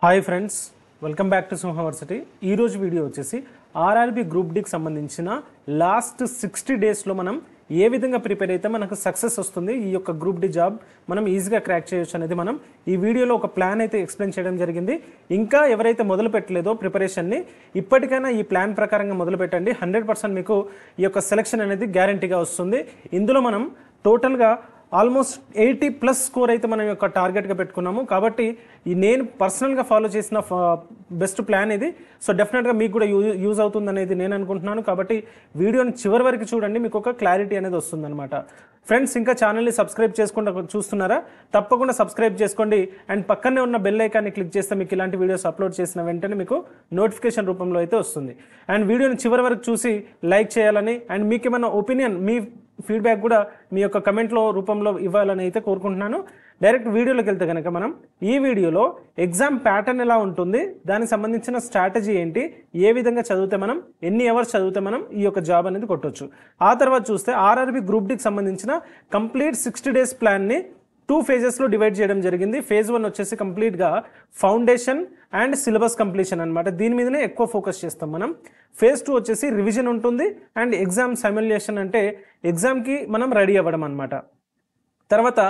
Hi friends, welcome back to సింహవర్సిటీ. ఈరోజు video వచ్చేసి ఆర్ఆర్బీ గ్రూప్ డికి సంబంధించిన లాస్ట్ 60 డేస్లో మనం ఏ విధంగా ప్రిపేర్ అయితే మనకు సక్సెస్ వస్తుంది, ఈ యొక్క గ్రూప్ డి జాబ్ మనం ఈజీగా క్రాక్ చేయొచ్చు అనేది మనం ఈ వీడియోలో ఒక ప్లాన్ అయితే ఎక్స్ప్లెయిన్ చేయడం జరిగింది. ఇంకా ఎవరైతే మొదలు పెట్టలేదో ప్రిపరేషన్ని ఇప్పటికైనా ఈ ప్లాన్ ప్రకారంగా మొదలు పెట్టండి. 100% మీకు ఈ యొక్క సెలెక్షన్ అనేది గ్యారంటీగా వస్తుంది. ఇందులో మనం టోటల్గా ఆల్మోస్ట్ 80+ స్కోర్ అయితే మనం యొక్క టార్గెట్గా పెట్టుకున్నాము. కాబట్టి ఈ నేను పర్సనల్గా ఫాలో చేసిన బెస్ట్ ప్లాన్ ఇది. సో డెఫినెట్గా మీకు కూడా యూజ్ అవుతుంది అనేది నేను అనుకుంటున్నాను. కాబట్టి వీడియోని చివరి వరకు చూడండి, మీకు ఒక క్లారిటీ అనేది వస్తుందన్నమాట. ఫ్రెండ్స్, ఇంకా ఛానల్ని సబ్స్క్రైబ్ చేసుకుంటూ చూస్తున్నారా? తప్పకుండా సబ్స్క్రైబ్ చేసుకోండి. అండ్ పక్కనే ఉన్న బెల్ ఐకాన్ని క్లిక్ చేస్తే మీకు ఇలాంటి వీడియోస్ అప్లోడ్ చేసిన వెంటనే మీకు నోటిఫికేషన్ రూపంలో అయితే వస్తుంది. అండ్ వీడియోని చివరి వరకు చూసి లైక్ చేయాలని, అండ్ మీకు ఏమైనా ఒపీనియన్, మీ ఫీడ్బ్యాక్ కూడా మీ యొక్క కమెంట్లో రూపంలో ఇవ్వాలని అయితే కోరుకుంటున్నాను. డైరెక్ట్ వీడియోలోకి వెళ్తే కనుక మనం ఈ వీడియోలో ఎగ్జామ్ ప్యాటర్న్ ఎలా ఉంటుంది, దానికి సంబంధించిన స్ట్రాటజీ ఏంటి, ఏ విధంగా చదివితే మనం, ఎన్ని అవర్స్ చదివితే మనం ఈ యొక్క జాబ్ అనేది కొట్టొచ్చు. ఆ తర్వాత చూస్తే ఆర్ఆర్బీ గ్రూప్ డికి సంబంధించిన కంప్లీట్ 60 డేస్ ప్లాన్ని 2 phases డివైడ్ చేయడం జరిగింది. ఫేజ్ 1 వచ్చేసి కంప్లీట్గా ఫౌండేషన్ అండ్ సిలబస్ కంప్లీషన్ అనమాట. దీని మీదనే ఎక్కువ ఫోకస్ చేస్తాం మనం. ఫేజ్ 2 వచ్చేసి రివిజన్ ఉంటుంది అండ్ ఎగ్జామ్ సిమ్యులేషన్, అంటే ఎగ్జామ్కి మనం రెడీ అవ్వడం అనమాట. తర్వాత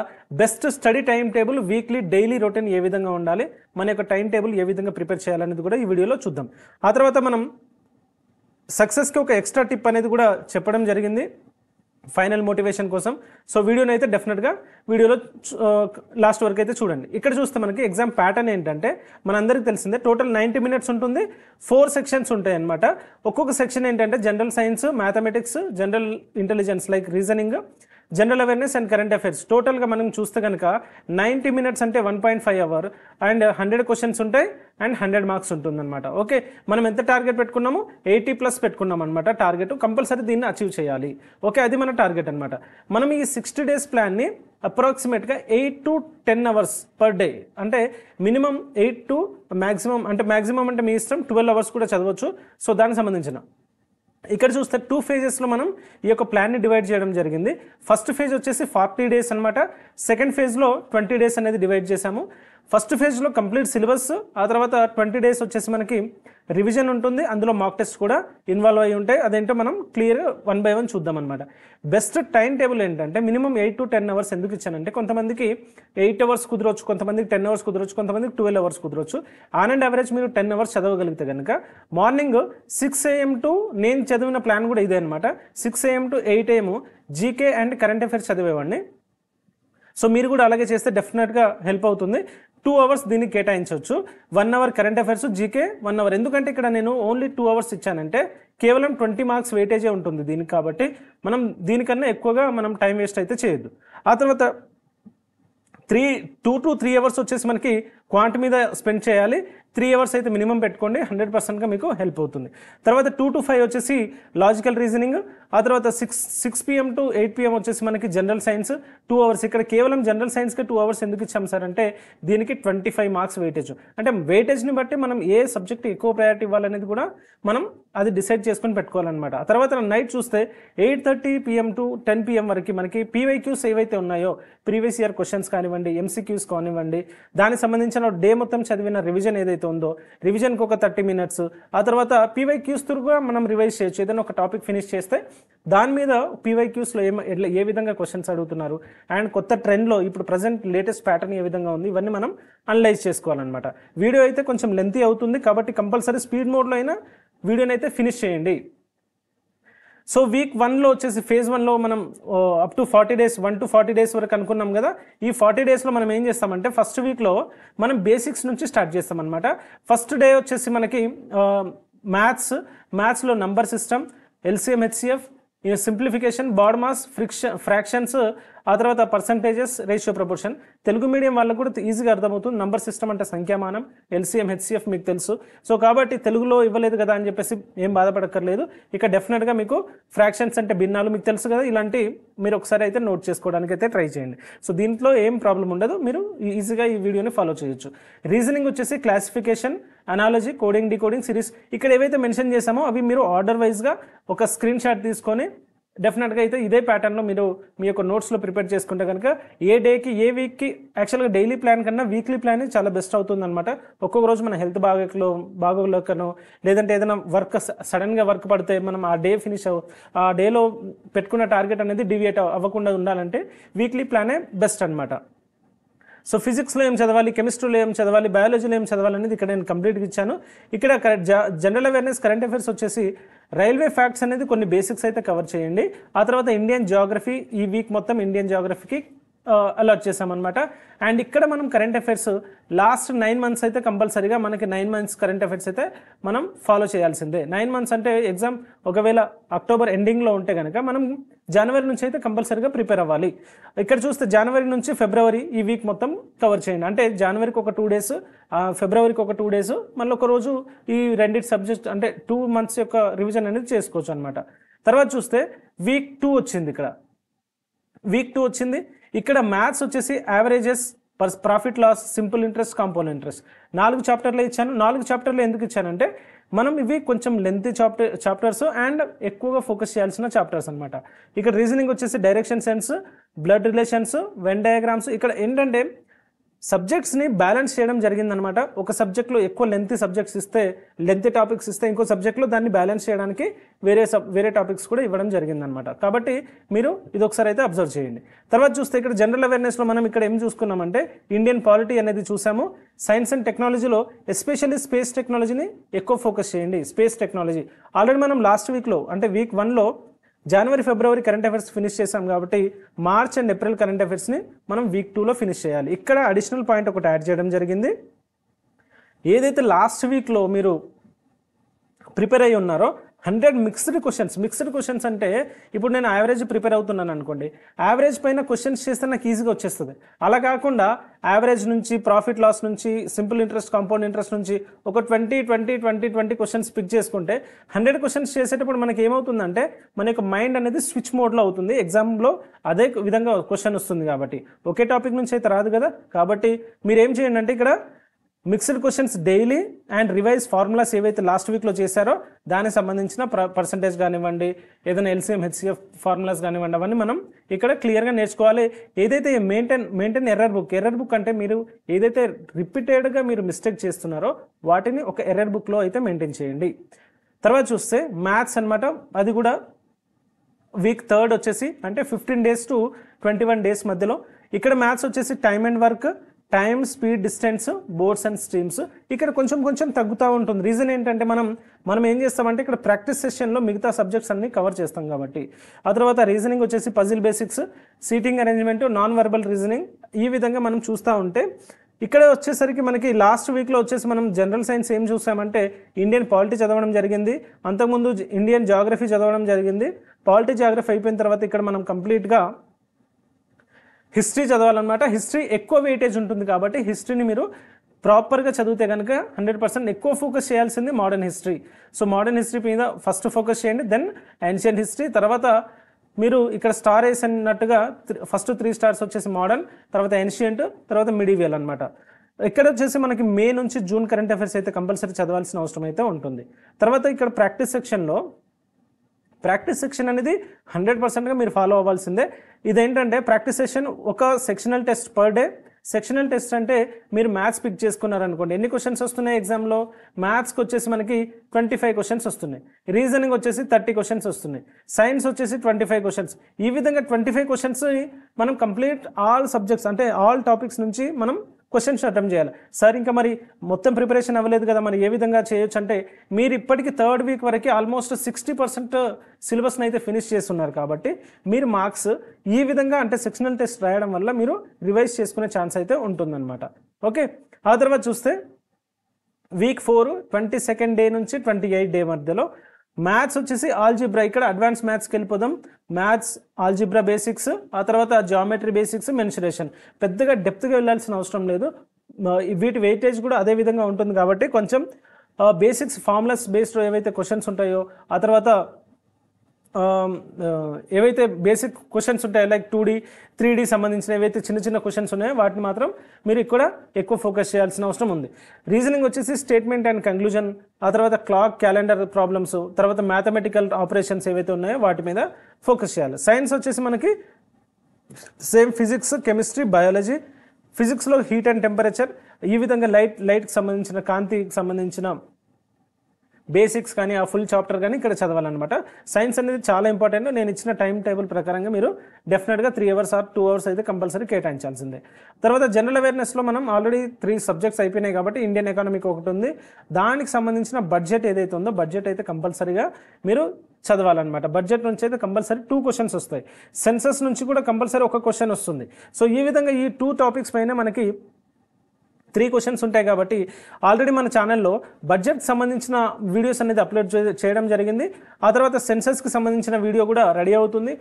best study time table, weekly daily routine ఏ విధంగా ఉండాలి, మన యొక్క టైం టేబుల్ ఏ విధంగా ప్రిపేర్ చేయాలనేది కూడా ఈ వీడియోలో చూద్దాం. ఆ తర్వాత మనం సక్సెస్కి ఒక ఎక్స్ట్రా టిప్ అనేది కూడా చెప్పడం జరిగింది ఫైనల్ మోటివేషన్ కోసం. సో వీడియోని అయితే డెఫినెట్గా వీడియోలో లాస్ట్ వరకు అయితే చూడండి. ఇక్కడ చూస్తే మనకి ఎగ్జామ్ ప్యాటర్న్ ఏంటంటే మనందరికీ తెలిసిందే, టోటల్ 90 minutes ఉంటుంది. 4 sections ఉంటాయి అన్నమాట. ఒక్కొక్క సెక్షన్ ఏంటంటే general science, mathematics, general intelligence like reasoning, general awareness and current affairs. టోటల్గా మనం చూస్తే కనుక 90 minutes అంటే 1.5 hour అండ్ 100 questions ఉంటాయి అండ్ 100 marks ఉంటుందన్నమాట. ఓకే, మనం ఎంత టార్గెట్ పెట్టుకున్నాము? 80+ పెట్టుకున్నాం అనమాట టార్గెట్. కంపల్సరీ దీన్ని అచీవ్ చేయాలి. ఓకే, అది మన టార్గెట్ అనమాట. మనం ఈ 60 days ప్లాన్ని అప్రాక్సిమేట్గా 8 to 10 hours per day, అంటే మినిమం 8 to మ్యాక్సిమం అంటే మీ ఇష్టం 12 hours కూడా చదవచ్చు. సో దానికి సంబంధించిన ఇక్కడ చూస్తే 2 phases మనం ఈ యొక్క ప్లాన్ని డివైడ్ చేయడం జరిగింది. ఫస్ట్ ఫేజ్ వచ్చేసి 40 days అనమాట. సెకండ్ ఫేజ్లో 20 days అనేది డివైడ్ చేశాము. ఫస్ట్ ఫేజ్లో కంప్లీట్ సిలబస్, ఆ తర్వాత 20 days వచ్చేసి మనకి రివిజన్ ఉంటుంది. అందులో మాక్ టెస్ట్ కూడా ఇన్వాల్వ్ అయ్యి ఉంటాయి. అదేంటో మనం క్లియర్ 1 by 1 చూద్దాం అనమాట. బెస్ట్ టైం టేబుల్ ఏంటంటే మినిమం 8 to 10 hours ఎందుకు ఇచ్చానంటే, కొంతమందికి 8 hours కుదరవచ్చు, కొంతమందికి 10 hours కుదరవచ్చు, కొంతమందికి 12 hours కుదరవచ్చు. ఆన్ అండ్ యావరేజ్ మీరు 10 hours చదవగలిగితే కనుక మార్నింగ్ 6 AM to, నేను చదివిన ప్లాన్ కూడా ఇదే అనమాట, 6 AM to 8 AM GK and current affairs చదివేవాడిని. సో మీరు కూడా అలాగే చేస్తే డెఫినెట్గా హెల్ప్ అవుతుంది. 2 hours దీనికి కేటాయించవచ్చు. 1 hour current affairs, GK 1 hour. ఎందుకంటే ఇక్కడ నేను ఓన్లీ 2 hours ఇచ్చానంటే కేవలం 20 marks వెయిటేజే ఉంటుంది దీనికి. కాబట్టి మనం దీనికన్నా ఎక్కువగా మనం టైం వేస్ట్ అయితే చేయొద్దు. ఆ తర్వాత 2 to 3 hours వచ్చేసి మనకి క్వాంట్ మీద స్పెండ్ చేయాలి. 3 hours అయితే మినిమం పెట్టుకోండి, 100%గా మీకు హెల్ప్ అవుతుంది. తర్వాత 2 to 5 వచ్చేసి లాజికల్ రీజనింగ్. ఆ తర్వాత 6 PM to 8 PM వచ్చేసి మనకి జనరల్ సైన్స్ 2 hours. ఇక్కడ కేవలం జనరల్ సైన్స్కి 2 hours ఎందుకు ఇచ్చాం సార్ అంటే, దీనికి 25 marks వెయిటేజ్. అంటే వెయిటేజ్ని బట్టి మనం ఏ సబ్జెక్ట్ ఎక్కువ ప్రయారిటీ ఇవ్వాలనేది కూడా మనం అది డిసైడ్ చేసుకొని పెట్టుకోవాలన్నమాట. ఆ తర్వాత నైట్ చూస్తే 8:30 PM to 10 PM వరకు మనకి PYQs ఏవైతే ఉన్నాయో, ప్రీవియస్ ఇయర్ క్వశ్చన్స్ కానివ్వండి, MCQs కానివ్వండి, దానికి సంబంధించిన డే మొత్తం చదివిన రివిజన్ ఏదైతే ఉందో, రివిజన్కి ఒక 30 minutes. ఆ తర్వాత PYQs త్రూగా మనం రివైజ్ చేయొచ్చు. ఏదైనా ఒక టాపిక్ ఫినిష్ చేస్తే దాని మీద PYQsలో ఏ విధంగా క్వశ్చన్స్ అడుగుతున్నారు అండ్ కొత్త ట్రెండ్లో ఇప్పుడు ప్రజెంట్ లేటెస్ట్ ప్యాటర్న్ ఏ విధంగా ఉంది, ఇవన్నీ మనం అనలైజ్ చేసుకోవాలన్నమాట. వీడియో అయితే కొంచెం లెంతీ అవుతుంది, కాబట్టి కంపల్సరీ స్పీడ్ మోడ్లో అయినా వీడియోని అయితే ఫినిష్ చేయండి. సో వీక్ 1లో వచ్చేసి ఫేజ్ 1లో మనం up to 40 days, 1 to 40 days వరకు అనుకున్నాం కదా. ఈ 40 daysలో మనం ఏం చేస్తామంటే, ఫస్ట్ వీక్లో మనం బేసిక్స్ నుంచి స్టార్ట్ చేస్తాం అనమాట. ఫస్ట్ డే వచ్చేసి మనకి మ్యాథ్స్లో number system, LCM HCF, simplification, BODMAS, fractions, ఆ తర్వాత percentages, ratio proportion. Telugu medium వాళ్ళకు కూడా ఈజీగా అర్థమవుతుంది. నంబర్ సిస్టమ్ అంటే సంఖ్యామానం, LCM HCF మీకు తెలుసు. సో కాబట్టి తెలుగులో ఇవ్వలేదు కదా అని చెప్పేసి ఏం బాధపడక్కర్లేదు. ఇక డెఫినెట్గా మీకు ఫ్రాక్షన్స్ అంటే భిన్నాలు మీకు తెలుసు కదా. ఇలాంటి మీరు ఒకసారి అయితే నోట్ చేసుకోవడానికి అయితే ట్రై చేయండి. సో దీంట్లో ఏం ప్రాబ్లం ఉండదు, మీరు ఈజీగా ఈ వీడియోని ఫాలో చేయొచ్చు. రీజనింగ్ వచ్చేసి classification, analogy, coding, decoding, series. ఇక్కడ ఏవైతే మెన్షన్ చేసామో అవి మీరు ఆర్డర్ వైజ్గా ఒక స్క్రీన్ షాట్ తీసుకొని డెఫినెట్గా అయితే ఇదే ప్యాటర్న్లో మీరు మీ యొక్క నోట్స్లో ప్రిపేర్ చేసుకుంటే కనుక ఏ డేకి ఏ వీక్కి యాక్చువల్గా డైలీ ప్లాన్ కన్నా వీక్లీ ప్లాన్ చాలా బెస్ట్ అవుతుంది అనమాట. ఒక్కొక్క రోజు మన హెల్త్ బాగోలేకనో లేదంటే ఏదైనా వర్క్ సడన్గా వర్క్ పడితే మనం ఆ డే ఆ డేలో పెట్టుకున్న టార్గెట్ అనేది డివియేట్ అవ్వకుండా ఉండాలంటే వీక్లీ ప్లానే బెస్ట్ అనమాట. సో ఫిజిక్స్లో ఏం చదవాలి, కెమిస్ట్రీలో ఏం చదవాలి, బయాలజీలో ఏం చదవాలి అనేది ఇక్కడ నేను కంప్లీట్గా ఇచ్చాను. ఇక్కడ జనరల్ అవేర్నెస్ కరెంట్ అఫైర్స్ వచ్చేసి రైల్వే ఫ్యాక్ట్స్ అనేది కొన్ని బేసిక్స్ అయితే కవర్ చేయండి. ఆ తర్వాత ఇండియన్ జియోగ్రఫీ ఈ వీక్ మొత్తం ఇండియన్ జియోగ్రఫీకి అలాట్ చేసామన్నమాట. అండ్ ఇక్కడ మనం కరెంట్ అఫైర్స్ లాస్ట్ 9 months అయితే కంపల్సరీగా మనకి 9 months కరెంట్ అఫైర్స్ అయితే మనం ఫాలో చేయాల్సిందే. 9 months అంటే ఎగ్జామ్ ఒకవేళ అక్టోబర్ ఎండింగ్లో ఉంటే కనుక మనం జనవరి నుంచి అయితే కంపల్సరీగా ప్రిపేర్ అవ్వాలి. ఇక్కడ చూస్తే జనవరి నుంచి ఫిబ్రవరి ఈ వీక్ మొత్తం కవర్ చేయండి. అంటే జనవరికి ఒక 2 days, ఫిబ్రవరికి ఒక 2 days, మళ్ళీ ఒక రోజు ఈ రెండింటి సబ్జెక్ట్ అంటే 2 months యొక్క రివిజన్ అనేది చేసుకోవచ్చు అనమాట. తర్వాత చూస్తే వీక్ 2 వచ్చింది. వీక్ 2 వచ్చింది. ఇక్కడ మ్యాథ్స్ వచ్చేసి averages, profit loss, simple interest, compound interest 4 చాప్టర్లు ఇచ్చాను. 4 చాప్టర్లు ఎందుకు ఇచ్చానంటే మనం ఇవి కొంచెం లెంతీ చాప్టర్స్ అండ్ ఎక్కువగా ఫోకస్ చేయాల్సిన చాప్టర్స్ అనమాట. ఇక్కడ రీజనింగ్ వచ్చేసి direction sense, blood relations, Venn diagrams. ఇక్కడ ఏంటంటే సబ్జెక్ట్స్ని బ్యాలెన్స్ చేయడం జరిగిందనమాట. ఒక సబ్జెక్ట్లో ఎక్కువ లెంతీ టాపిక్స్ ఇస్తే ఇంకో సబ్జెక్ట్లో దాన్ని బ్యాలెన్స్ చేయడానికి వేరే టాపిక్స్ కూడా ఇవ్వడం జరిగిందనమాట. కాబట్టి మీరు ఇది ఒకసారి అయితే అబ్జర్వ్ చేయండి. తర్వాత చూస్తే ఇక్కడ జనరల్ అవేర్నెస్లో మనం ఇక్కడ ఏం చూసుకున్నామంటే ఇండియన్ పాలిటీ అనేది చూసాము. సైన్స్ అండ్ టెక్నాలజీలో ఎస్పెషల్లీ స్పేస్ టెక్నాలజీని ఎక్కువ ఫోకస్ చేయండి. స్పేస్ టెక్నాలజీ ఆల్రెడీ మనం లాస్ట్ వీక్లో అంటే వీక్ 1లో జనవరి ఫిబ్రవరి కరెంట్ అఫైర్స్ ఫినిష్ చేసాం కాబట్టి మార్చ్ అండ్ ఏప్రిల్ కరెంట్ అఫైర్స్ని మనం వీక్ 2లో ఫినిష్ చేయాలి. ఇక్కడ అడిషనల్ పాయింట్ ఒకటి యాడ్ చేయడం జరిగింది. ఏదైతే లాస్ట్ వీక్లో మీరు ప్రిపేర్ అయ్యి ఉన్నారో 100 మిక్స్డ్ క్వశ్చన్స్ అంటే ఇప్పుడు నేను యావరేజ్ ప్రిపేర్ అవుతున్నాను అనుకోండి, యావరేజ్ పైన క్వశ్చన్స్ చేస్తే నాకు ఈజీగా వచ్చేస్తుంది. అలా కాకుండా యావరేజ్ నుంచి, ప్రాఫిట్ లాస్ నుంచి, సింపుల్ ఇంట్రెస్ట్, కాంపౌండ్ ఇంట్రెస్ట్ నుంచి ఒక 20 క్వశ్చన్స్ పిక్ చేసుకుంటే 100 క్వశ్చన్స్ చేసేటప్పుడు మనకి ఏమవుతుందంటే మన యొక్క మైండ్ అనేది స్విచ్ మోడ్లో అవుతుంది. ఎగ్జామ్లో అదే విధంగా క్వశ్చన్ వస్తుంది కాబట్టి ఒకే టాపిక్ నుంచి అయితే రాదు కదా. కాబట్టి మీరు ఏం చేయండి అంటే ఇక్కడ mixed questions daily and revise formulas ఏవైతే లాస్ట్ వీక్లో చేశారో దానికి సంబంధించిన పర్సంటేజ్ కానివ్వండి, ఏదైనా ఎల్సిఎం హెచ్సిఎఫ్ ఫార్ములాస్ కానివ్వండి, అవన్నీ మనం ఇక్కడ క్లియర్గా నేర్చుకోవాలి. ఏదైతే మెయింటైన్ ఎర్రర్ బుక్ అంటే మీరు ఏదైతే రిపీటెడ్గా మీరు మిస్టేక్ చేస్తున్నారో వాటిని ఒక ఎర్రర్ బుక్లో అయితే మెయింటైన్ చేయండి. తర్వాత చూస్తే మ్యాథ్స్ అనమాట, అది కూడా వీక్ 3 వచ్చేసి అంటే 15 days to 21 days మధ్యలో. ఇక్కడ మ్యాథ్స్ వచ్చేసి time and work, time, speed, distance, boards and streams ఇక్కడ కొంచెం తగ్గుతూ ఉంటుంది. రీజన్ ఏంటంటే మనం ఏం చేస్తామంటే ఇక్కడ ప్రాక్టీస్ సెషన్లో మిగతా సబ్జెక్ట్స్ అన్ని కవర్ చేస్తాం కాబట్టి. ఆ తర్వాత రీజనింగ్ వచ్చేసి puzzle basics, seating arrangement, non verbal reasoning, ఈ విధంగా మనం చూస్తూ ఉంటే ఇక్కడ వచ్చేసరికి మనకి లాస్ట్ వీక్లో వచ్చేసి మనం జనరల్ సైన్స్ ఏం చూసామంటే ఇండియన్ పాలిటీ చదవడం జరిగింది, అంతకుముందు ఇండియన్ జియోగ్రఫీ చదవడం జరిగింది. పాలిటీ జియోగ్రఫీ అయిపోయిన తర్వాత ఇక్కడ మనం కంప్లీట్గా హిస్టరీ చదవాలన్నమాట. హిస్టరీ ఎక్కువ వెయిటేజ్ ఉంటుంది కాబట్టి హిస్టరీని మీరు ప్రాపర్గా చదివితే కనుక 100% ఎక్కువ ఫోకస్ చేయాల్సింది modern history. So modern history మీద ఫస్ట్ ఫోకస్ చేయండి, దెన్ ఏన్షియంట్ హిస్టరీ, తర్వాత మీరు ఇక్కడ స్టార్ వేసి అన్నట్టుగా ఫస్ట్ 3 stars వచ్చేసి మోడర్న్, తర్వాత ఏన్షియంట్, తర్వాత మిడివియల్ అనమాట. ఇక్కడ వచ్చేసి మనకి మే నుంచి జూన్ కరెంట్ అఫైర్స్ అయితే కంపల్సరీ చదవాల్సిన అవసరం అయితే ఉంటుంది. తర్వాత ఇక్కడ ప్రాక్టీస్ సెక్షన్ అనేది 100%గా మీరు ఫాలో అవ్వాల్సిందే. ఇదేంటంటే ప్రాక్టీస్ సెషన్ ఒక sectional test per day. Sectional test అంటే మీరు మ్యాథ్స్ పిక్ చేసుకున్నారనుకోండి, ఎన్ని క్వశ్చన్స్ వస్తున్నాయి ఎగ్జామ్లో? మ్యాథ్స్కి వచ్చేసి మనకి 25 క్వశ్చన్స్ వస్తున్నాయి, రీజనింగ్ వచ్చేసి 30 క్వశ్చన్స్ వస్తున్నాయి, సైన్స్ వచ్చేసి 25 క్వశ్చన్స్. ఈ విధంగా 25 క్వశ్చన్స్ మనం కంప్లీట్ ఆల్ సబ్జెక్ట్స్ అంటే ఆల్ టాపిక్స్ నుంచి మనం క్వశ్చన్స్ అటెంప్ట్ చేయాలి. సార్ ఇంకా మరి మొత్తం ప్రిపరేషన్ అవ్వలేదు కదా, మరి ఏ విధంగా చేయొచ్చు అంటే మీరు ఇప్పటికీ 3rd వీక్ వరకు ఆల్మోస్ట్ 60% సిలబస్ని అయితే ఫినిష్ చేస్తున్నారు కాబట్టి మీరు మార్క్స్ ఈ విధంగా అంటే సెక్షనల్ టెస్ట్ రాయడం వల్ల మీరు రివైజ్ చేసుకునే ఛాన్స్ అయితే ఉంటుందన్నమాట. ఓకే, ఆ తర్వాత చూస్తే వీక్ 4 22nd డే నుంచి 28th డే మధ్యలో మ్యాథ్స్ వచ్చేసి ఆల్జిబ్రా. ఇక్కడ అడ్వాన్స్ మ్యాథ్స్కి వెళ్ళిపోదాం. మ్యాథ్స్, ఆల్జిబ్రా బేసిక్స్, ఆ తర్వాత జామెట్రీ బేసిక్స్, మెన్సురేషన్. పెద్దగా డెప్త్గా వెళ్ళాల్సిన అవసరం లేదు. వీటి వెయిటేజ్ కూడా అదే విధంగా ఉంటుంది కాబట్టి కొంచెం బేసిక్స్, ఫార్ములాస్ బేస్డ్ ఏవైతే క్వశ్చన్స్ ఉంటాయో, ఆ తర్వాత ఏవైతే బేసిక్ క్వశ్చన్స్ ఉంటాయో లైక్ 2D 3D సంబంధించిన ఏవైతే చిన్న చిన్న క్వశ్చన్స్ ఉన్నాయో వాటిని మాత్రం మీరు ఇక్కడ ఎక్కువ ఫోకస్ చేయాల్సిన అవసరం ఉంది. రీజనింగ్ వచ్చేసి స్టేట్మెంట్ అండ్ కంక్లూజన్, ఆ తర్వాత క్లాక్ క్యాలెండర్ ప్రాబ్లమ్స్, తర్వాత మ్యాథమెటికల్ ఆపరేషన్స్ ఏవైతే ఉన్నాయో వాటి మీద ఫోకస్ చేయాలి. సైన్స్ వచ్చేసి మనకి సేమ్ ఫిజిక్స్, కెమిస్ట్రీ, బయాలజీ. ఫిజిక్స్లో హీట్ అండ్ టెంపరేచర్, ఈ విధంగా లైట్కి సంబంధించిన కాంతికి సంబంధించిన బేసిక్స్ కానీ ఆ ఫుల్ చాప్టర్ కానీ ఇక్కడ చదవాలన్నమాట. సైన్స్ అనేది చాలా ఇంపార్టెంట్. నేను ఇచ్చిన టైం టేబుల్ ప్రకారంగా మీరు డెఫినెట్గా 3 hours ఆర్ 2 hours అయితే కంపల్సరీ కేటాయించాల్సిందే. తర్వాత జనరల్ అవేర్నెస్లో మనం ఆల్రెడీ 3 subjects అయిపోయినాయి కాబట్టి ఇండియన్ ఎకానమీకి ఒకటి ఉంది. దానికి సంబంధించిన బడ్జెట్ ఏదైతే ఉందో బడ్జెట్ అయితే కంపల్సరీగా మీరు చదవాలన్నమాట. బడ్జెట్ నుంచి అయితే కంపల్సరీ 2 questions వస్తాయి. సెన్సస్ నుంచి కూడా కంపల్సరీ ఒక క్వశ్చన్ వస్తుంది. సో ఈ విధంగా ఈ 2 topics పైన మనకి 3 questions ఉంటాయి కాబట్టి ఆల్రెడీ మన ఛానల్లో బడ్జెట్కి సంబంధించిన వీడియోస్ అనేది అప్లోడ్ చేయడం జరిగింది. ఆ తర్వాత సెన్సస్కి సంబంధించిన వీడియో కూడా రెడీ అవుతుంది.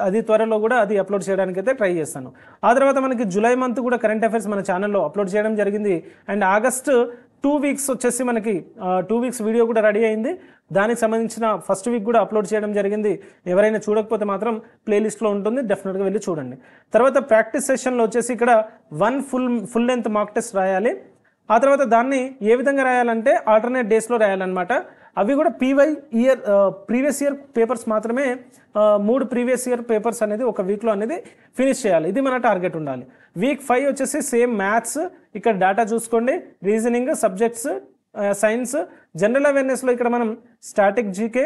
అది త్వరలో కూడా అది అప్లోడ్ చేయడానికి అయితే ట్రై చేస్తాను. ఆ తర్వాత మనకి జూలై మంత్ కూడా కరెంట్ అఫైర్స్ మన ఛానల్లో అప్లోడ్ చేయడం జరిగింది. అండ్ ఆగస్ట్ 2 weeks వచ్చేసి మనకి 2 weeks వీడియో కూడా రెడీ అయింది. దానికి సంబంధించిన ఫస్ట్ వీక్ కూడా అప్లోడ్ చేయడం జరిగింది. ఎవరైనా చూడకపోతే మాత్రం ప్లేలిస్ట్లో ఉంటుంది, డెఫినెట్గా వెళ్ళి చూడండి. తర్వాత ప్రాక్టీస్ సెషన్లో వచ్చేసి ఇక్కడ 1 full length మాక్ టెస్ట్ రాయాలి. ఆ తర్వాత దాన్ని ఏ విధంగా రాయాలంటే ఆల్టర్నేట్ డేస్లో రాయాలన్నమాట. అవి కూడా ప్రీవియస్ ఇయర్ పేపర్స్ మాత్రమే 3 ప్రీవియస్ ఇయర్ పేపర్స్ అనేది ఒక వీక్లో అనేది ఫినిష్ చేయాలి. ఇది మన టార్గెట్ ఉండాలి. వీక్ 5 వచ్చేసి సేమ్ మ్యాథ్స్, ఇక్కడ డేటా చూసుకోండి, రీజనింగ్, సబ్జెక్ట్స్, సైన్స్, జనరల్ అవేర్నెస్లో ఇక్కడ మనం static GK,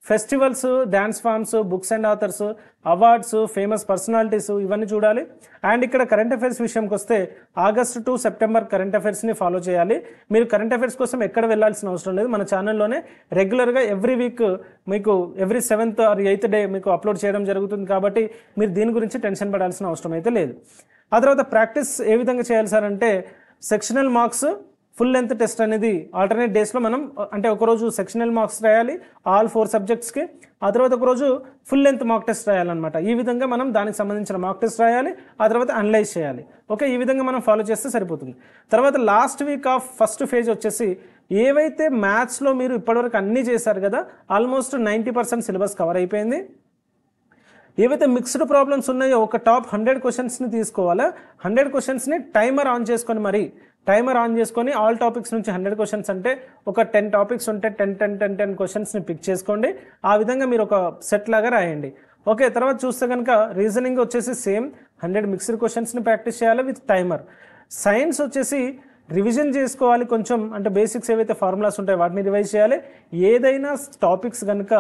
festivals, dance forms, books and authors, awards, famous personalities ఇవన్నీ చూడాలి. అండ్ ఇక్కడ కరెంట్ అఫైర్స్ విషయంకి వస్తే ఆగస్ట్ టు సెప్టెంబర్ కరెంట్ అఫైర్స్ని ఫాలో చేయాలి. మీరు కరెంట్ అఫైర్స్ కోసం ఎక్కడ వెళ్ళాల్సిన అవసరం లేదు. మన ఛానల్లోనే రెగ్యులర్గా ఎవ్రీ వీక్ మీకు every 7th or 8th day మీకు అప్లోడ్ చేయడం జరుగుతుంది కాబట్టి మీరు దీని గురించి టెన్షన్ పడాల్సిన అవసరం అయితే లేదు. ఆ తర్వాత ప్రాక్టీస్ ఏ విధంగా చేయాలి సార్ అంటే sectional marks full length test అనేది ఆల్టర్నేట్ డేస్లో మనం అంటే ఒకరోజు సెక్షనల్ మార్క్స్ రాయాలి ఆల్ 4 subjectsకి, ఆ తర్వాత ఒకరోజు ఫుల్ లెంత్ మాక్ టెస్ట్ రాయాలన్నమాట. ఈ విధంగా మనం దానికి సంబంధించిన మాక్ టెస్ట్ రాయాలి, ఆ తర్వాత అనలైజ్ చేయాలి. ఓకే, ఈ విధంగా మనం ఫాలో చేస్తే సరిపోతుంది. తర్వాత last week off first phase వచ్చేసి ఏవైతే మ్యాథ్స్లో మీరు ఇప్పటివరకు అన్నీ చేశారు కదా, ఆల్మోస్ట్ 90% సిలబస్ కవర్ అయిపోయింది. ఏవైతే మిక్స్డ్ ప్రాబ్లమ్స్ ఉన్నాయో ఒక టాప్ 100 questions తీసుకోవాలా. 100 questions టైమర్ ఆన్ చేసుకొని ఆల్ టాపిక్స్ నుంచి 100 questions అంటే ఒక 10 topics ఉంటే 10 questions పిక్ చేసుకోండి. ఆ విధంగా మీరు ఒక సెట్ లాగా రాయండి. ఓకే, తర్వాత చూస్తే కనుక రీజనింగ్ వచ్చేసి సేమ్ 100 మిక్స్డ్ క్వశ్చన్స్ని ప్రాక్టీస్ చేయాలి విత్ టైమర్. సైన్స్ వచ్చేసి రివిజన్ చేసుకోవాలి కొంచెం, అంటే బేసిక్స్ ఏవైతే ఫార్ములాస్ ఉంటాయో వాటిని రివైజ్ చేయాలి. ఏదైనా టాపిక్స్ కనుక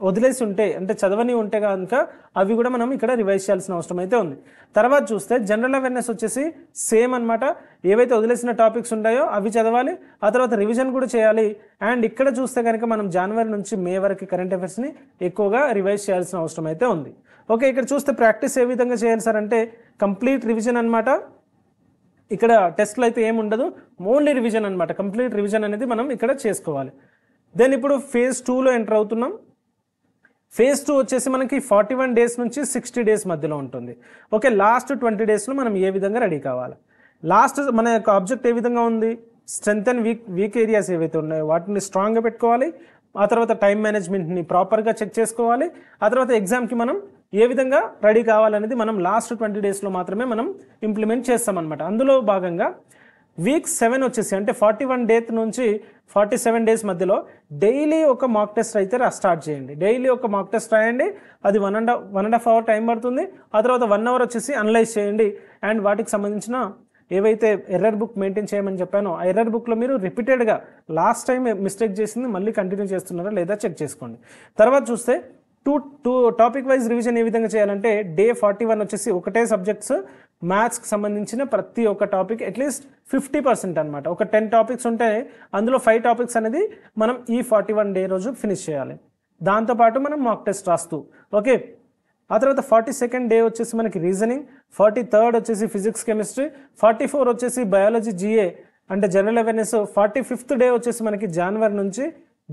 వదిలేసి ఉంటే అంటే చదవని ఉంటే కనుక అవి కూడా మనం ఇక్కడ రివైజ్ చేయాల్సిన అవసరం అయితే ఉంది. తర్వాత చూస్తే జనరల్ అవేర్నెస్ వచ్చేసి సేమ్ అనమాట. ఏవైతే వదిలేసిన టాపిక్స్ ఉంటాయో అవి చదవాలి, ఆ తర్వాత రివిజన్ కూడా చేయాలి. అండ్ ఇక్కడ చూస్తే కనుక మనం జనవరి నుంచి మే వరకు కరెంట్ అఫైర్స్ని ఎక్కువగా రివైజ్ చేయాల్సిన అవసరం అయితే ఉంది. ఓకే, ఇక్కడ చూస్తే ప్రాక్టీస్ ఏ విధంగా చేయాలి సార్ అంటే కంప్లీట్ రివిజన్ అనమాట. ఇక్కడ టెస్ట్లు అయితే ఏమి ఉండదు, ఓన్లీ రివిజన్ అనమాట. కంప్లీట్ రివిజన్ అనేది మనం ఇక్కడ చేసుకోవాలి. దెన్ ఇప్పుడు phase 2లో ఎంటర్ అవుతున్నాం. phase 2 వచ్చేసి మనకి 41 days నుంచి 60 days మధ్యలో ఉంటుంది. ఓకే, లాస్ట్ 20 daysలో మనం ఏ విధంగా రెడీ కావాలి. లాస్ట్ మన యొక్క ఆబ్జెక్ట్ ఏ విధంగా ఉంది, స్ట్రెంగ్త్ అండ్ వీక్ ఏరియాస్ ఏవైతే ఉన్నాయో వాటిని స్ట్రాంగ్గా పెట్టుకోవాలి. ఆ తర్వాత టైం మేనేజ్మెంట్ని ప్రాపర్గా చెక్ చేసుకోవాలి. ఆ తర్వాత ఎగ్జామ్కి మనం ఏ విధంగా రెడీ కావాలనేది మనం లాస్ట్ 20 daysలో మాత్రమే మనం ఇంప్లిమెంట్ చేస్తామన్నమాట. అందులో భాగంగా వీక్ 7 వచ్చేసి అంటే 41 days నుంచి 47 days మధ్యలో డైలీ ఒక మాక్ టెస్ట్ అయితే స్టార్ట్ చేయండి. డైలీ ఒక మాక్ టెస్ట్ రాయండి. అది 1.5 hour టైం పడుతుంది. ఆ తర్వాత 1 hour వచ్చేసి అనలైజ్ చేయండి. అండ్ వాటికి సంబంధించిన ఏవైతే ఎర్రర్ బుక్ మెయింటైన్ చేయమని చెప్పానో ఆ ఎర్రర్ బుక్లో మీరు రిపీటెడ్గా లాస్ట్ టైం మిస్టేక్ చేసింది మళ్ళీ కంటిన్యూ చేస్తున్నారా లేదా చెక్ చేసుకోండి. తర్వాత చూస్తే టూ టాపిక్ వైజ్ రివిజన్ ఏ విధంగా చేయాలంటే డే 41 వచ్చేసి ఒకటే సబ్జెక్ట్స్ మ్యాథ్స్కి సంబంధించిన ప్రతి ఒక్క టాపిక్ అట్లీస్ట్ 50% అనమాట. ఒక 10 topics ఉంటే అందులో 5 topics అనేది మనం ఈ 41 day రోజు ఫినిష్ చేయాలి. దాంతోపాటు మనం మాక్ టెస్ట్ రాస్తూ ఓకే. ఆ తర్వాత 42nd day వచ్చేసి మనకి రీజనింగ్, 43rd వచ్చేసి ఫిజిక్స్ కెమిస్ట్రీ, 44 వచ్చేసి బయాలజీ జిఏ అంటే జనరల్ అవేర్నెస్, 45th day వచ్చేసి మనకి జనవరి నుంచి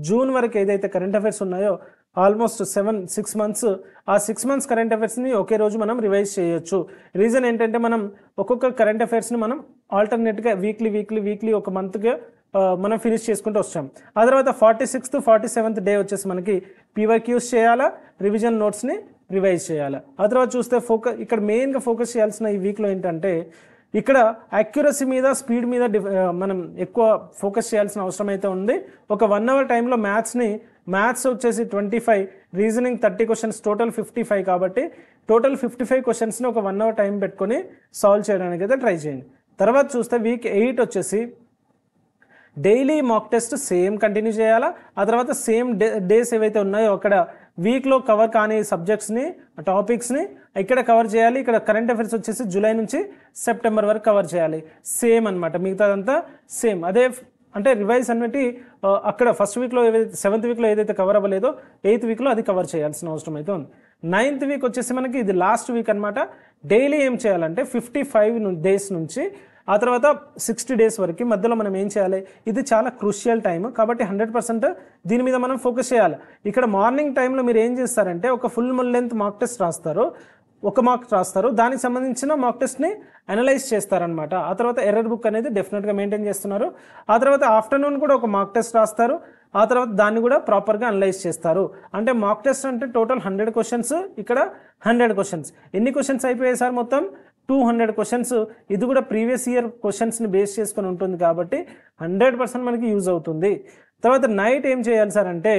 జూన్ వరకు ఏదైతే కరెంట్ అఫైర్స్ ఉన్నాయో ఆల్మోస్ట్ 6 months, ఆ 6 months కరెంట్ అఫైర్స్ని ఒకే రోజు మనం రివైజ్ చేయొచ్చు. రీజన్ ఏంటంటే మనం ఒక్కొక్క కరెంట్ అఫైర్స్ని మనం ఆల్టర్నేట్గా వీక్లీ ఒక మంత్గా మనం ఫినిష్ చేసుకుంటూ వచ్చాం. ఆ తర్వాత 46th 47th day వచ్చేసి మనకి పీవైక్యూస్ చేయాలా, రివిజన్ నోట్స్ని రివైజ్ చేయాలి. ఆ తర్వాత చూస్తే ఇక్కడ మెయిన్గా ఫోకస్ చేయాల్సిన ఈ వీక్లో ఏంటంటే ఇక్కడ యాక్యురసీ మీద స్పీడ్ మీద మనం ఎక్కువ ఫోకస్ చేయాల్సిన అవసరం అయితే ఉంది. ఒక 1 అవర్ టైంలో మ్యాథ్స్ వచ్చేసి 25, రీజనింగ్ 30 క్వశ్చన్స్, టోటల్ 55 కాబట్టి టోటల్ 55 క్వశ్చన్స్ని ఒక 1 అవర్ టైం పెట్టుకొని సాల్వ్ చేయడానికి అయితే ట్రై చేయండి. తర్వాత చూస్తే వీక్ 8 వచ్చేసి daily mock test same continue చేయాలా. ఆ తర్వాత సేమ్ డేస్ ఏవైతే ఉన్నాయో అక్కడ వీక్లో కవర్ కాని సబ్జెక్ట్స్ని, టాపిక్స్ని ఇక్కడ కవర్ చేయాలి. ఇక్కడ కరెంట్ అఫైర్స్ వచ్చేసి జూలై నుంచి సెప్టెంబర్ వరకు కవర్ చేయాలి. సేమ్ అనమాట, మిగతాదంతా సేమ్. అదే అంటే రివైజ్ అన్నట్టు అక్కడ ఫస్ట్ వీక్లో ఏదైతే 7th వీక్లో ఏదైతే కవర్ అవ్వలేదో 8th వీక్లో అది కవర్ చేయాల్సిన అవసరం అయితే ఉంది. 9th వీక్ వచ్చేసి మనకి ఇది లాస్ట్ వీక్ అనమాట. డైలీ ఏం చేయాలంటే 55 డేస్ నుంచి ఆ తర్వాత 60 డేస్ వరకు మధ్యలో మనం ఏం చేయాలి, ఇది చాలా క్రూషియల్ టైం కాబట్టి 100% దీని మీద మనం ఫోకస్ చేయాలి. ఇక్కడ మార్నింగ్ టైంలో మీరు ఏం చేస్తారంటే ఒక ఫుల్ లెంత్ మాక్ టెస్ట్ రాస్తారు, ఒక మార్క్ రాస్తారు, దానికి సంబంధించిన మాక్ టెస్ట్ని అనలైజ్ చేస్తారనమాట. ఆ తర్వాత ఎర్రర్ బుక్ అనేది డెఫినెట్గా మెయింటైన్ చేస్తున్నారు. ఆ తర్వాత ఆఫ్టర్నూన్ కూడా ఒక మాక్ టెస్ట్ రాస్తారు, ఆ తర్వాత దాన్ని కూడా ప్రాపర్గా అనలైజ్ చేస్తారు. అంటే మాక్ టెస్ట్ అంటే టోటల్ 100 క్వశ్చన్స్, ఇక్కడ 100 క్వశ్చన్స్. ఎన్ని క్వశ్చన్స్ అయిపోయాయి సార్? మొత్తం 200 క్వశ్చన్స్. ఇది కూడా ప్రీవియస్ ఇయర్ క్వశ్చన్స్ని బేస్ చేసుకొని ఉంటుంది కాబట్టి 100% మనకి యూజ్ అవుతుంది. తర్వాత నైట్ ఏం చేయాలి సార్ అంటే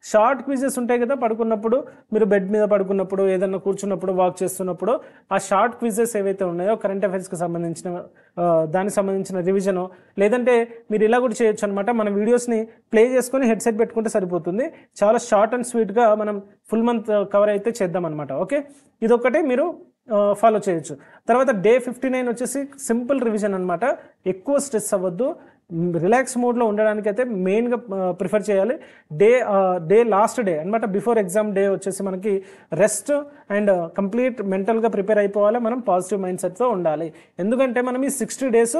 షార్ట్ క్విజెస్ ఉంటాయి కదా, పడుకున్నప్పుడు మీరు బెడ్ మీద పడుకున్నప్పుడు, ఏదన్నా కూర్చున్నప్పుడు, వాక్ చేస్తున్నప్పుడు ఆ షార్ట్ క్విజెస్ ఏవైతే ఉన్నాయో కరెంట్ అఫైర్స్కి సంబంధించిన దానికి సంబంధించిన రివిజను, లేదంటే మీరు ఇలా కూడా చేయొచ్చు అనమాట. మన వీడియోస్ని ప్లే చేసుకొని హెడ్సెట్ పెట్టుకుంటే సరిపోతుంది. చాలా షార్ట్ అండ్ స్వీట్గా మనం ఫుల్ మంత్ కవర్ అయితే చేద్దాం అనమాట. ఓకే, ఇదొక్కటే మీరు ఫాలో చేయొచ్చు. తర్వాత డే 59 వచ్చేసి సింపుల్ రివిజన్ అనమాట. ఎక్కువ స్ట్రెస్ అవ్వద్దు, రిలాక్స్ మోడ్లో ఉండడానికి అయితే మెయిన్గా ప్రిఫర్ చేయాలి. డే లాస్ట్ డే అనమాట, బిఫోర్ ఎగ్జామ్ డే వచ్చేసి మనకి రెస్ట్ అండ్ కంప్లీట్ మెంటల్గా ప్రిపేర్ అయిపోవాలి. మనం పాజిటివ్ మైండ్ సెట్తో ఉండాలి. ఎందుకంటే మనం ఈ 60 డేస్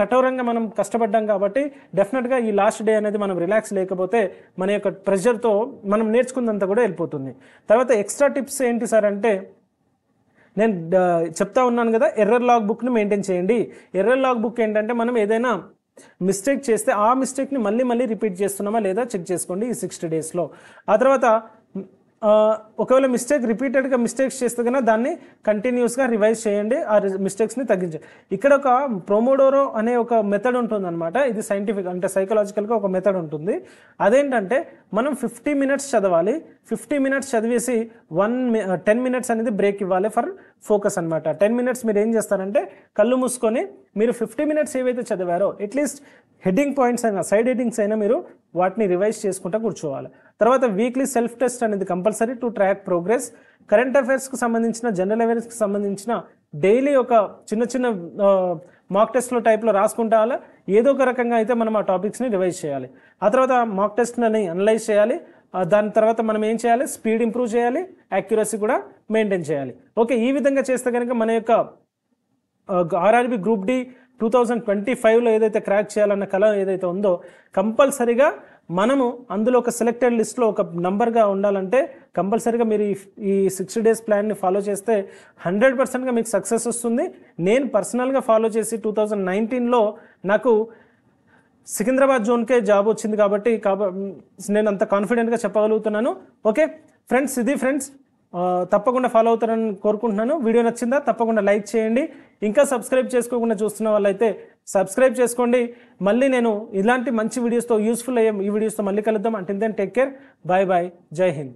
కఠోరంగా మనం కష్టపడ్డాం కాబట్టి డెఫినెట్గా ఈ లాస్ట్ డే అనేది మనం రిలాక్స్ లేకపోతే మన యొక్క ప్రెషర్తో మనం నేర్చుకున్నంత కూడా వెళ్ళిపోతుంది. తర్వాత ఎక్స్ట్రా టిప్స్ ఏంటి సార్ అంటే నేను చెప్తా ఉన్నాను కదా, ఎర్రర్ లాగ్ బుక్ని మెయింటైన్ చేయండి. ఎర్రర్ లాగ్ బుక్ ఏంటంటే మనం ఏదైనా మిస్టేక్ చేస్తే ఆ మిస్టేక్ని మళ్ళీ రిపీట్ చేస్తున్నామా లేదా చెక్ చేసుకోండి ఈ 60 డేస్లో. ఆ తర్వాత ఒకవేళ రిపీటెడ్గా మిస్టేక్స్ చేస్తే కన్నా దాన్ని కంటిన్యూస్గా రివైజ్ చేయండి, ఆ మిస్టేక్స్ని తగ్గించండి. ఇక్కడ ఒక ప్రోమోడోరో అనే ఒక మెథడ్ ఉంటుంది అనమాట. ఇది సైంటిఫిక్ అంటే సైకలాజికల్గా ఒక మెథడ్ ఉంటుంది. అదేంటంటే మనం 50 మినిట్స్ చదవాలి, 50 మినిట్స్ చదివేసి 10 మినిట్స్ అనేది బ్రేక్ ఇవ్వాలి ఫర్ ఫోకస్ అనమాట. 10 మినిట్స్ మీరు ఏం చేస్తారంటే కళ్ళు మూసుకొని మీరు 50 మినిట్స్ ఏవైతే చదివారో అట్లీస్ట్ హెడ్డింగ్ పాయింట్స్ అయినా సైడ్ హెడ్డింగ్స్ అయినా మీరు వాటిని రివైజ్ చేసుకుంటూ కూర్చోవాలి. తర్వాత వీక్లీ సెల్ఫ్ టెస్ట్ అనేది compulsory to track progress. Current అఫైర్స్కి సంబంధించిన, జనరల్ అవేర్నెస్కి సంబంధించిన డైలీ ఒక చిన్న మాక్ టెస్ట్లో టైప్లో రాసుకుంటారా, ఏదో ఒక రకంగా అయితే మనం ఆ టాపిక్స్ని రివైజ్ చేయాలి. ఆ తర్వాత మాక్ టెస్ట్ని అనలైజ్ చేయాలి. దాని తర్వాత మనం ఏం చేయాలి, స్పీడ్ ఇంప్రూవ్ చేయాలి, యాక్యురసీ కూడా మెయింటైన్ చేయాలి. ఓకే, ఈ విధంగా చేస్తే కనుక మన యొక్క ఆర్ఆర్బి గ్రూప్ డి 2025లో ఏదైతే క్రాక్ చేయాలన్న కళ ఏదైతే ఉందో కంపల్సరీగా మనము అందులో ఒక సెలెక్టెడ్ లిస్ట్లో ఒక నంబర్గా ఉండాలంటే కంపల్సరీగా మీరు ఈ 60 డేస్ ప్లాన్ని ఫాలో చేస్తే 100%గా మీకు సక్సెస్ వస్తుంది. నేను పర్సనల్గా ఫాలో చేసి 2019లో నాకు సికింద్రాబాద్ జోన్కే జాబ్ వచ్చింది కాబట్టి నేను అంత కాన్ఫిడెంట్గా చెప్పగలుగుతున్నాను. ఓకే ఫ్రెండ్స్, ఇది ఫ్రెండ్స్ తప్పకుండా ఫాలో అవుతారని కోరుకుంటున్నాను. వీడియో నచ్చిందా తప్పకుండా లైక్ చేయండి. ఇంకా సబ్స్క్రైబ్ చేసుకోకుండా చూస్తున్న వాళ్ళైతే సబ్స్క్రైబ్ చేసుకోండి. మళ్ళీ నేను ఇలాంటి మంచి వీడియోస్తో, యూస్ఫుల్ అయ్యే ఈ వీడియోస్తో మళ్ళీ కలుద్దాం. Until then take care, bye bye, జై హింద్.